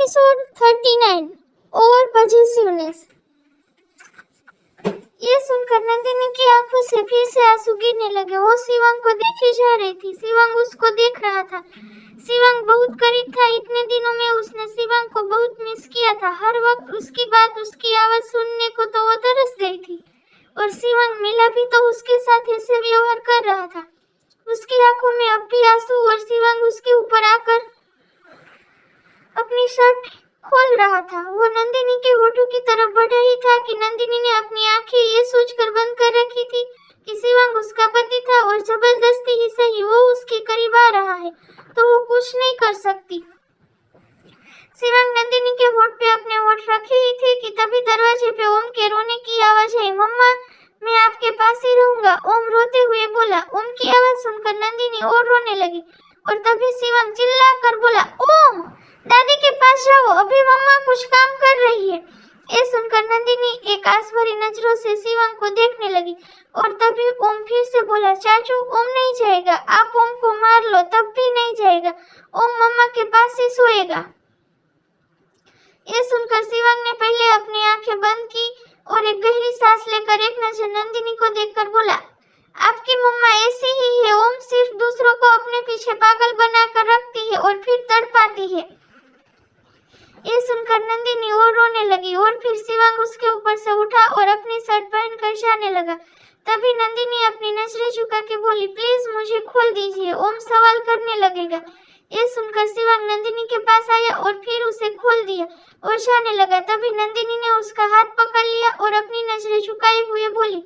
Episode 39 over positiveness. ये सुनकर नंदिनी की आंखों से फिर से आंसू गिरने लगे। वो शिवंग को देखे जा रही थी। शिवंग उसको देख रहा था। शिवंग बहुत करीब था। इतने दिनों में उसने शिवंग को बहुत मिस किया था। हर वक्त उसकी बात, उसकी आवाज सुनने को तो वो तरस गई थी। और शिवंग मिला भी तो उसके साथ ऐसे व्यवहार कर रहा था। उसकी आंखों में अब भी आंसू और शिवंग उसके ऊपर आकर अपनी शर्ट खोल रहा था। वो नंदिनी के होठों की तरफ बढ़ा ही था कि नंदिनी ने अपनी आंखें ये सोचकर बंद कर रखी थी कि शिवंग उसका पति था और जबरदस्ती ही सही वो उसके करीब आ रहा है तो वो कुछ नहीं कर सकती। शिवंग नंदिनी के होठ पे अपने होठ रखे ही थे कि तभी दरवाजे पे ओम के रोने की आवाज आई। मम्मा, मैं आपके पास ही रहूंगा, ओम रोते हुए बोला। ओम की आवाज सुनकर नंदिनी और रोने लगी और तभी शिवंग चिल्ला कर बोला, ओम, दादी के पास जाओ, अभी मम्मा कुछ काम कर रही है। ये सुनकर नंदिनी एक आस भरी नजरों से शिवंग को देखने लगी और तभी ओम फिर से बोला, चाचू, ओम नहीं जाएगा, आप ओम को मार लो तब भी नहीं जाएगा, ओम मम्मा के पास ही सोएगा। ये सुनकर शिवंग ने पहले अपनी आंखें बंद की और एक गहरी सांस लेकर एक नजर नंदिनी को देखकर बोला, आपकी मम्मा ऐसी ही है, ओम सिर्फ दूसरों को अपने पीछे पागल बनाकर रखती है और फिर तड़पाती है। ये सुनकर नंदिनी और रोने लगी और फिर शिवंग उसके ऊपर से उठा और अपनी शर्ट पहनकर जाने लगा। तभी नंदिनी अपनी नजरें झुका के बोली, प्लीज मुझे खोल दीजिए, ओम सवाल करने लगेगा। ये सुनकर शिवंग नंदिनी के पास आया और फिर उसे खोल दिया और जाने लगा। तभी नंदिनी ने उसका हाथ पकड़ लिया और अपनी नजरें झुकाए हुए बोली,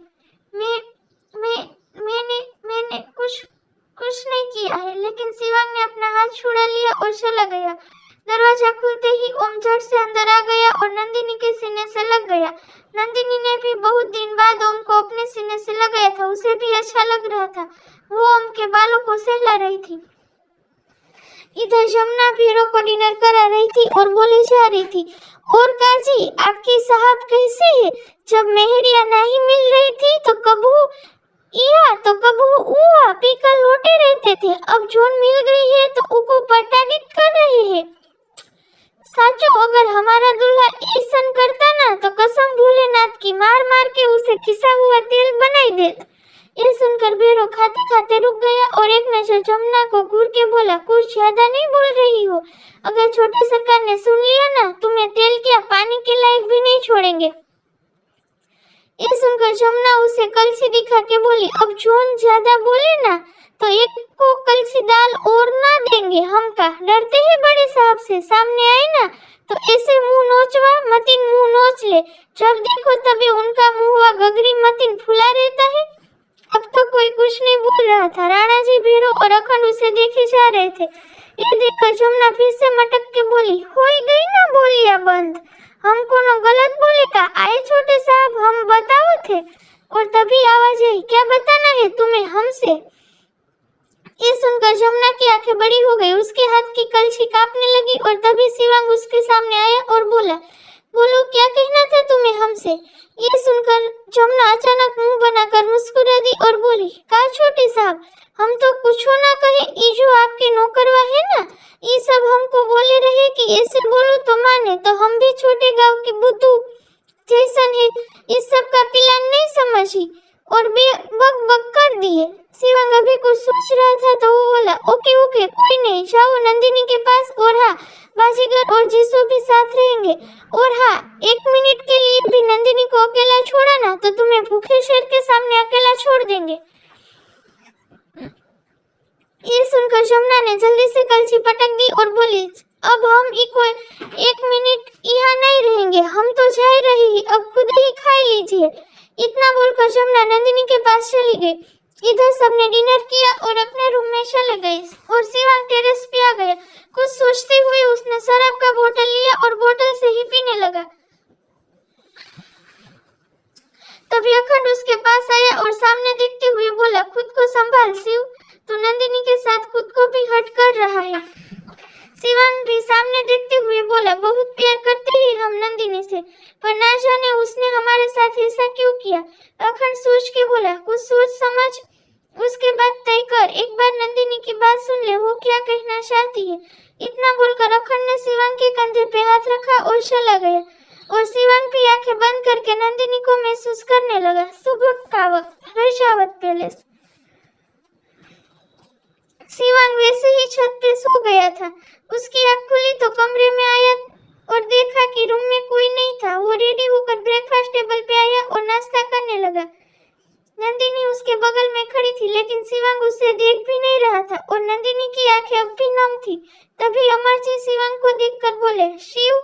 मैंने कुछ नहीं किया है। लेकिन शिवंग ने अपना हाथ छुड़ा लिया और चला गया। दरवाजा खुलते ही ओम झट से अंदर आ गया और नंदिनी के सीने से लग गया। नंदिनी ने भी बहुत दिन बाद ओम को अपने सीने से लगाया था। उसे भी अच्छा लग रहा था। वो ओम के बालों को सहला रही थी। इधर जमुना भीरों को डिनर करा रही थी और बोली जा रही थी, और काजी, आपकी साहब कैसे है? जब मेहरिया नहीं मिल रही थी तो कबू या तो कबू उआ पीकर लौटे रहते थे। अब जोन मिल गई है तो उको पटाडित कर रहे हैं। साचो, अगर हमारा दूल्हा ऐसन करता ना तो कसम भोलेनाथ की मार मार के उसे खिसा हुआ तेल बनाई देता। ये सुनकर भैरव खाते खाते रुक गया और एक नजर जमुना को घूर के बोला, कुछ ज्यादा नहीं बोल रही हो? अगर छोटे सरकार ने सुन लिया ना, तुम्हें तेल क्या पानी के लायक भी नहीं छोड़ेंगे। ये सुनकर जमुना उसे कलसी दिखा के बोली, अब जोन ज्यादा बोले ना तो एक को कलसी दाल और ना देंगे हम का। डरते हैं बड़े साहब से, सामने आए ना तो ऐसे मुंह नोचवा, मतीन मुंह नोच ले। जब देखो तभी उनका मुंह हुआ गगरी मतीन फुला रहता है। अब तो कोई कुछ नहीं बोल रहा था। राणा जी, भैरव और अखंड उसे देखे जा रहे थे। ये देखकर जमुना फिर से मटक के बोली, हो गई ना बोलिया बंद, हमको न गलत बोले का? आए छोटे साहब, हम बताओ थे। और तभी आवाज आई, क्या बताना है तुम्हें हमसे? ये सुनकर जमुना की आंखें बड़ी हो गई। उसके हाथ की कलछी कांपने लगी और तभी शिवंग उसके सामने आया और बोला, बोलो, क्या कहना था तुम्हें हमसे? ये सुनकर जमुना अचानक मुंह बनाकर मुस्कुरा दी और बोली, का छोटे साहब, हम तो कुछ ना कहे, ये जो आपके नौकरवा है ना, ये सब हमको बोले रहे कि ऐसे बोलो तो माने, तो हम भी छोटे गांव की बुद्धू जैसन है, इस सब का प्लान नहीं समझी और बक बक कर दिए। शिवंग अभी कुछ सोच रहा था तो वो बोला, ओके ओके, कोई नहीं, जाओ नंदिनी के पास, और हाँ, बाजीगर और जीसू भी साथ रहेंगे, और हाँ, 1 मिनट के लिए भी नंदिनी को अकेला छोड़ा ना तो तुम्हें भूखे शेर के सामने अकेला छोड़ देंगे। ये सुनकर जमुना ने जल्दी से कलछी पटक दी और बोली, अब हम 1 मिनट यहाँ नहीं रहेंगे, हम तो जा रहे हैं, अब खुद ही खा लीजिए। इतना बोलकर जमुना नंदिनी के पास चली गई। इधर सबने डिनर किया और अपने रूम में चले गए और शिवंग टेरेस पे आ गया। कुछ सोचते हुए उसने शराब का बोतल लिया और बोतल से ही पीने लगा। तभी अखंड उसके पास आया और सामने देखते हुए बोला, खुद को संभाल शिव, तू नंदिनी के साथ खुद को भी हर्ट कर रहा है। शिवंग भी सामने देखते हुए बोला, बहुत प्यार करते हैं हम नंदिनी से, पर ना जाने उसने हमारे साथ ऐसा क्यों किया। अखंड सोच के बोला, कुछ सोच समझ उसके बाद तय कर, एक बार नंदिनी की बात सुन ले, वो क्या कहना चाहती है। इतना बोलकर अखंड ने शिवांग के कंधे पे हाथ रखा और चला गया और शिवांग भी आंखें बंद करके नंदिनी को महसूस करने लगा। सुबह का वक्त, रजावत पैलेस। शिवांग वैसे ही छत पे सो गया था। उसकी आंख खुली तो कमरे में आया और देखा कि रूम में कोई नहीं था। वो रेडी होकर ब्रेकफास्ट टेबल पे आया और नाश्ता करने लगा। नंदिनी उसके बगल में खड़ी थी, लेकिन शिवांग उसे देख भी नहीं रहा था और नंदिनी की आंखें अब भी नम थी। तभी अमरजीत शिवांग को देखकर बोले, शिव,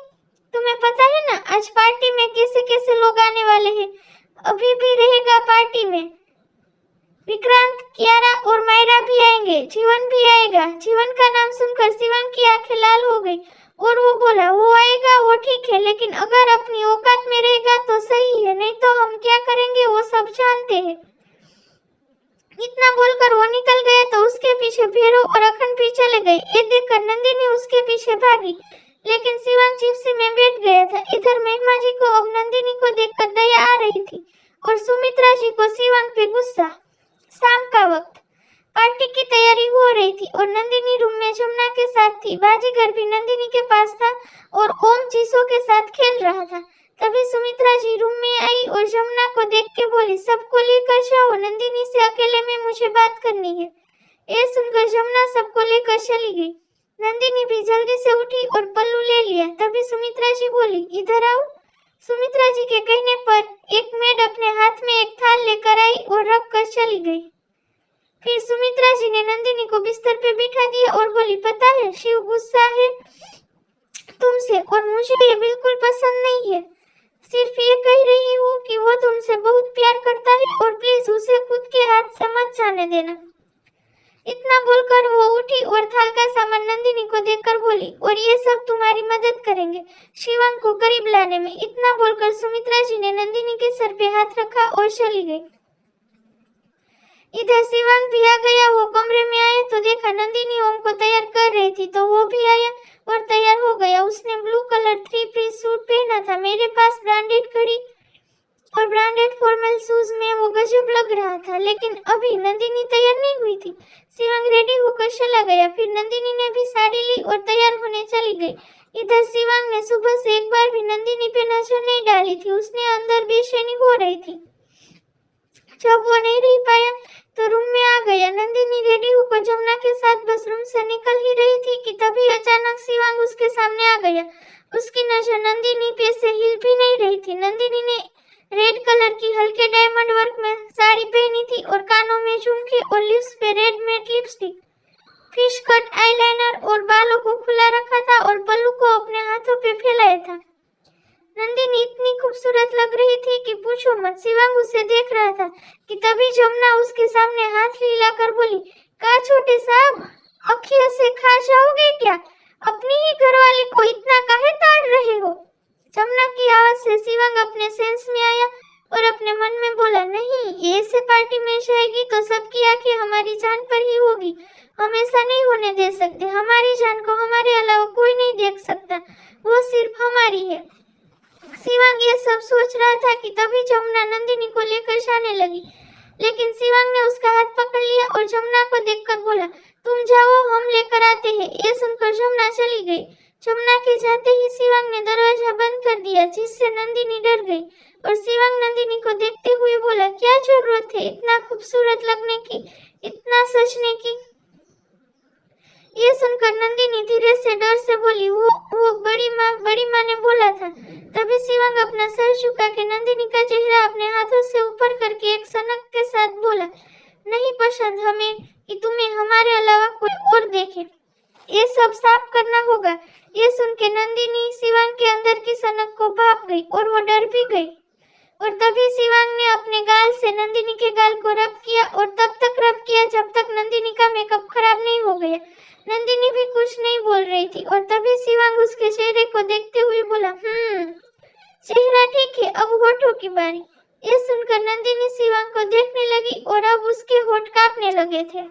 तुम्हें पता है ना आज पार्टी में कैसे कैसे लोग आने वाले हैं? अभी भी रहेगा पार्टी में। विक्रांत, कियारा और मायरा भी आएंगे, जीवन भी आएगा। जीवन का नाम सुनकर शिवांग की आंखें लाल हो गई और वो बोला, वो आएगा वो ठीक है, लेकिन अगर अपनी औकात में रहेगा तो सही है, नहीं तो हम क्या करेंगे वो सब जानते हैं। इतना बोलकर वो निकल गया तो उसके पीछे भैरव और अखंड भी चले गए। ये देखकर नंदिनी उसके पीछे भागी, लेकिन शिवांग जिप्सी में बैठ गया था। इधर महिमा जी को अब नंदिनी को देखकर दया आ रही थी और सुमित्रा जी को शिवांग पे गुस्सा। शाम का वक्त, पार्टी की तैयारी हो रही थी और नंदिनी रूम में जमुना के साथ थी। बाजीगर भी नंदिनी के पास था और ओम चीसों के साथ खेल रहा था। तभी सुमित्रा जी रूम में आई और जमुना को देख के बोली, सबको लेकर जाओ, नंदिनी से अकेले में मुझे बात करनी है। ये सुनकर जमुना सबको लेकर चली गई। नंदिनी भी जल्दी से उठी और पल्लू ले लिया। तभी सुमित्रा जी बोली, इधर आओ। सुमित्रा जी के कहने पर एक मेड अपने हाथ में एक थाल लेकर आई और रख कर चली गई। फिर सुमित्रा जी ने नंदिनी को बिस्तर पे बिठा दिया और बोली, पता है शिव गुस्सा है तुमसे और मुझे ये बिल्कुल पसंद नहीं है। सिर्फ ये कह रही हूँ कि वो तुमसे बहुत प्यार करता है और प्लीज उसे खुद के हाथ से मत जाने देना। इतना बोलकर वो उठी और थाल का सामान नंदिनी को देकर बोली, और ये सब तुम्हारी मदद करेंगे शिवांग को करीब लाने में। इतना बोलकर सुमित्रा जी ने नंदिनी के सर पे हाथ रखा और चली गई। इधर शिवांग भी आ गया। वो कमरे में आया तो देखा नंदिनी ओम को तैयार कर रही थी, तो वो भी आया और तैयार हो गया। उसने ब्लू कलर 3 पीस सूट पहना था। मेरे पास ब्रांडेड घड़ी और ब्रांडेड फॉर्मल शूज में वो गजब लग रहा था, लेकिन अभी नंदिनी तैयार नहीं हुई थी। शिवांग रेडी होकर चला गया। फिर नंदिनी ने भी साड़ी ली और तैयार होने चली गई। इधर शिवांग ने सुबह से एक बार भी नंदिनी पे नजर नहीं डाली थी। उसने अंदर बेचैनी हो रही थी। जब वो नहीं रह पाया तो रूम में आ गया। नंदिनी रेडी होकर जमुना के साथ बस रूम से निकल ही रही थी कि तभी अचानक शिवांग उसके सामने आ गया। उसकी नजर नंदिनी पे से हिल भी नहीं रही थी। नंदिनी ने रेड कलर की हल्के डायमंड वर्क में साड़ी पहनी थी और कानों में झुमके और लिप्स पे red matte lipstick, fish cut eyeliner और बालों को खुला रखा था और पल्लू को अपने हाथों पे फैलाया था। नंदिनी इतनी खूबसूरत लग रही थी कि पूछो मत। शिवांग उसे देख रहा था कि तभी जमुना उसके सामने हाथ हिलाकर बोली, का छोटे साहब, अखियों से खा जाओगे क्या? अपनी ही घरवाली को इतना काहे ताड़ रहे हो? जमुना की आवाज से शिवांग अपने सेंस में आया और अपने मन में बोला, नहीं, ऐसे पार्टी में जाएगी तो सबकी आंखें हमारी जान पर ही होगी। हम ऐसा नहीं होने दे सकते। हमारी जान को हमारे अलावा कोई नहीं देख सकता, वो सिर्फ हमारी है। शिवांग ये सब सोच रहा था कि तभी जमुना नंदिनी को लेकर जाने लगी, लेकिन शिवांग ने उसका हाथ पकड़ लिया और जमुना को देखकर बोला, तुम जाओ, हम लेकर आते हैं। ये सुनकर जमुना चली गई। जमुना के जाते ही शिवांग ने दरवाजा बंद कर दिया, जिससे नंदिनी डर गई और शिवांग नंदिनी को देखते हुए बोला, क्या जरूरत है इतना खूबसूरत लगने की, इतना सजने की? ये सुनकर नंदिनी धीरे से डर से बोली, वो बड़ी माँ ने बोला था। तभी शिवांग अपना सर झुका के नंदिनी का चेहरा अपने हाथों से ऊपर करके एक सनक के साथ बोला, नहीं पसंद हमें कि तुम्हें हमारे अलावा कोई और देखे। ये सब साफ करना होगा। ये सुन के नंदिनी शिवांग के अंदर की सनक को भाप गई और वो डर भी गई। और तभी शिवांग ने अपने गाल से नंदिनी के गाल को रब किया और तब तक रब किया जब तक नंदिनी का मेकअप खराब नहीं हो गया। नंदिनी भी कुछ नहीं बोल रही थी और तभी शिवांग उसके चेहरे को देखते हुए बोला, चेहरा ठीक है, अब होठों की बारी। ये सुनकर नंदिनी शिवांग को देखने लगी और अब उसके होठ कांपने लगे थे।